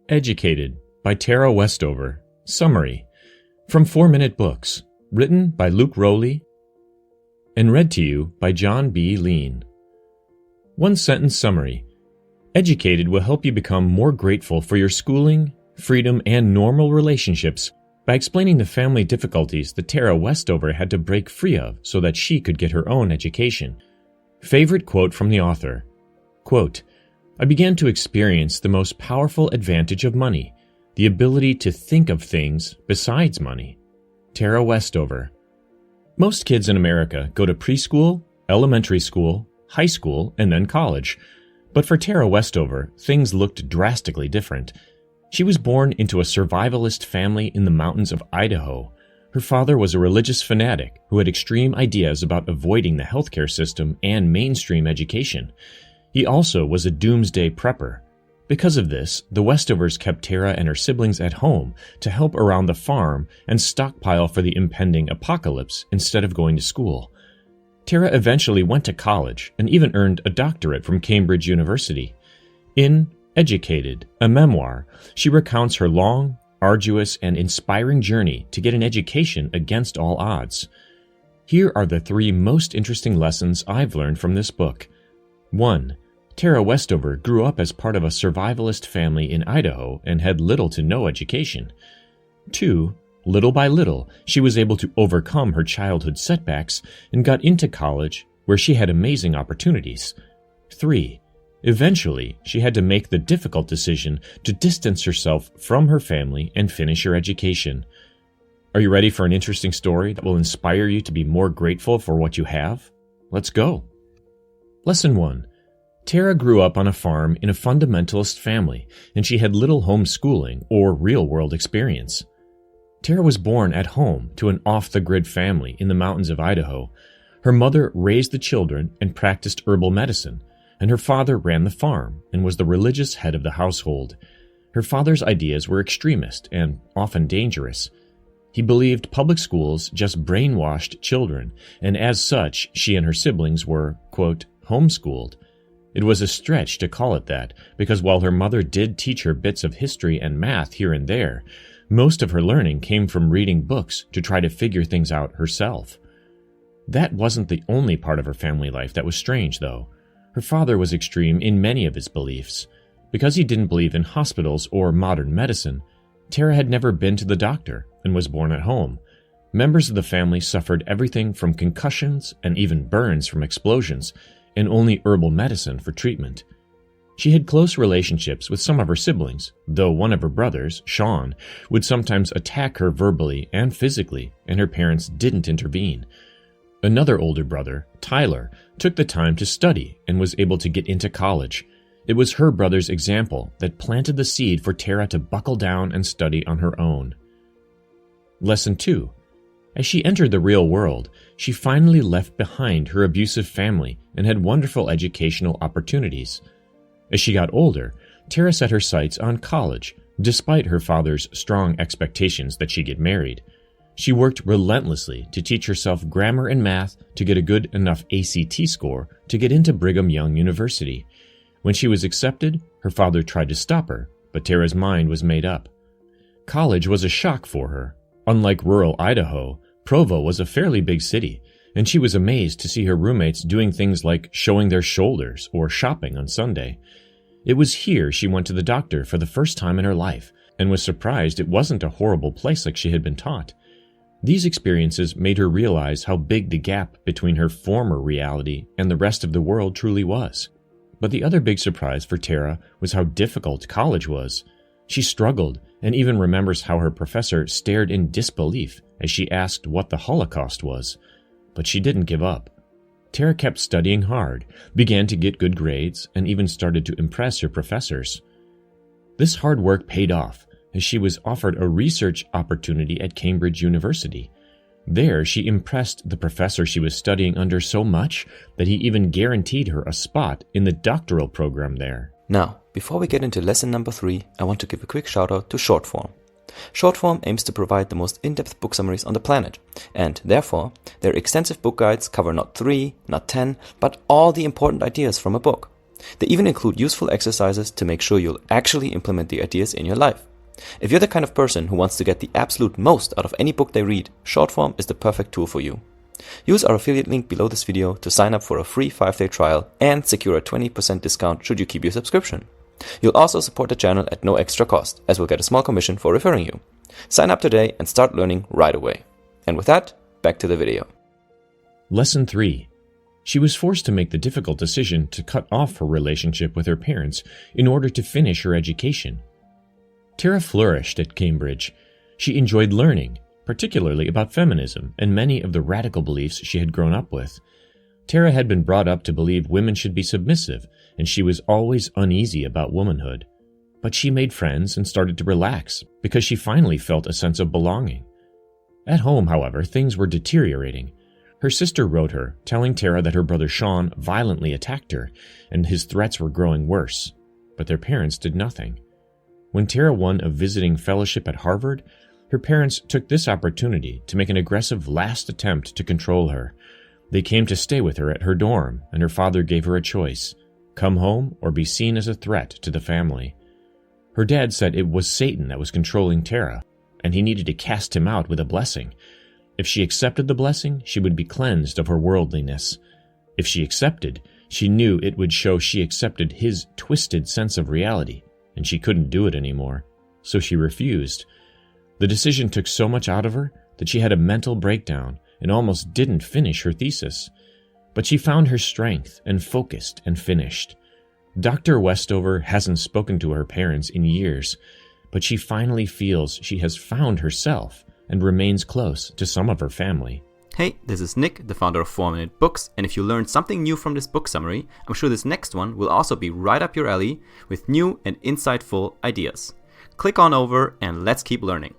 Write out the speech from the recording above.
Educated by Tara Westover. Summary. From 4-Minute Books. Written by Luke Rowley and read to you by John B. Lean. One-sentence summary. Educated will help you become more grateful for your schooling, freedom, and normal relationships by explaining the family difficulties that Tara Westover had to break free of so that she could get her own education. Favorite quote from the author. Quote, I began to experience the most powerful advantage of money, the ability to think of things besides money. Tara Westover. Most kids in America go to preschool, elementary school, high school, and then college. But for Tara Westover, things looked drastically different. She was born into a survivalist family in the mountains of Idaho. Her father was a religious fanatic who had extreme ideas about avoiding the healthcare system and mainstream education. He also was a doomsday prepper. Because of this, the Westovers kept Tara and her siblings at home to help around the farm and stockpile for the impending apocalypse instead of going to school. Tara eventually went to college and even earned a doctorate from Cambridge University. In Educated, a memoir, she recounts her long, arduous, and inspiring journey to get an education against all odds. Here are the 3 most interesting lessons I've learned from this book. 1. Tara Westover grew up as part of a survivalist family in Idaho and had little to no education. 2. Little by little, she was able to overcome her childhood setbacks and got into college, where she had amazing opportunities. 3. Eventually, she had to make the difficult decision to distance herself from her family and finish her education. Are you ready for an interesting story that will inspire you to be more grateful for what you have? Let's go. Lesson 1. Tara grew up on a farm in a fundamentalist family, and she had little homeschooling or real-world experience. Tara was born at home to an off-the-grid family in the mountains of Idaho. Her mother raised the children and practiced herbal medicine, and her father ran the farm and was the religious head of the household. Her father's ideas were extremist and often dangerous. He believed public schools just brainwashed children, and as such, she and her siblings were, quote, homeschooled. It was a stretch to call it that, because while her mother did teach her bits of history and math here and there, most of her learning came from reading books to try to figure things out herself. That wasn't the only part of her family life that was strange, though. Her father was extreme in many of his beliefs. Because he didn't believe in hospitals or modern medicine, Tara had never been to the doctor and was born at home. Members of the family suffered everything from concussions and even burns from explosions, and only herbal medicine for treatment. She had close relationships with some of her siblings, though one of her brothers, Sean, would sometimes attack her verbally and physically, and her parents didn't intervene. Another older brother, Tyler, took the time to study and was able to get into college. It was her brother's example that planted the seed for Tara to buckle down and study on her own. Lesson 2. As she entered the real world, she finally left behind her abusive family and had wonderful educational opportunities. As she got older, Tara set her sights on college, despite her father's strong expectations that she get married. She worked relentlessly to teach herself grammar and math to get a good enough ACT score to get into Brigham Young University. When she was accepted, her father tried to stop her, but Tara's mind was made up. College was a shock for her. Unlike rural Idaho, Provo was a fairly big city, and she was amazed to see her roommates doing things like showing their shoulders or shopping on Sunday. It was here she went to the doctor for the first time in her life, and was surprised it wasn't a horrible place like she had been taught. These experiences made her realize how big the gap between her former reality and the rest of the world truly was. But the other big surprise for Tara was how difficult college was. She struggled, and even remembers how her professor stared in disbelief as she asked what the Holocaust was. But she didn't give up. Tara kept studying hard, began to get good grades, and even started to impress her professors. This hard work paid off, as she was offered a research opportunity at Cambridge University. There, she impressed the professor she was studying under so much that he even guaranteed her a spot in the doctoral program there. Now, before we get into lesson number 3, I want to give a quick shout out to Shortform. Shortform aims to provide the most in-depth book summaries on the planet, and therefore, their extensive book guides cover not 3, not 10, but all the important ideas from a book. They even include useful exercises to make sure you'll actually implement the ideas in your life. If you're the kind of person who wants to get the absolute most out of any book they read, Shortform is the perfect tool for you. Use our affiliate link below this video to sign up for a free 5-day trial and secure a 20% discount should you keep your subscription. You'll also support the channel at no extra cost, as we'll get a small commission for referring you. Sign up today and start learning right away. And with that, back to the video. Lesson 3. She was forced to make the difficult decision to cut off her relationship with her parents in order to finish her education. Tara flourished at Cambridge. She enjoyed learning, particularly about feminism and many of the radical beliefs she had grown up with. Tara had been brought up to believe women should be submissive, and she was always uneasy about womanhood. But she made friends and started to relax because she finally felt a sense of belonging. At home, however, things were deteriorating. Her sister wrote her, telling Tara that her brother Sean violently attacked her, and his threats were growing worse. But their parents did nothing. When Tara won a visiting fellowship at Harvard, her parents took this opportunity to make an aggressive last attempt to control her. They came to stay with her at her dorm, and her father gave her a choice: come home or be seen as a threat to the family. Her dad said it was Satan that was controlling Tara, and he needed to cast him out with a blessing. If she accepted the blessing, she would be cleansed of her worldliness. If she accepted, she knew it would show she accepted his twisted sense of reality, and she couldn't do it anymore. So she refused. The decision took so much out of her that she had a mental breakdown and almost didn't finish her thesis. But she found her strength and focused and finished. Dr. Westover hasn't spoken to her parents in years, but she finally feels she has found herself and remains close to some of her family. Hey, this is Nick, the founder of 4-Minute Books, and if you learned something new from this book summary, I'm sure this next one will also be right up your alley with new and insightful ideas. Click on over and let's keep learning.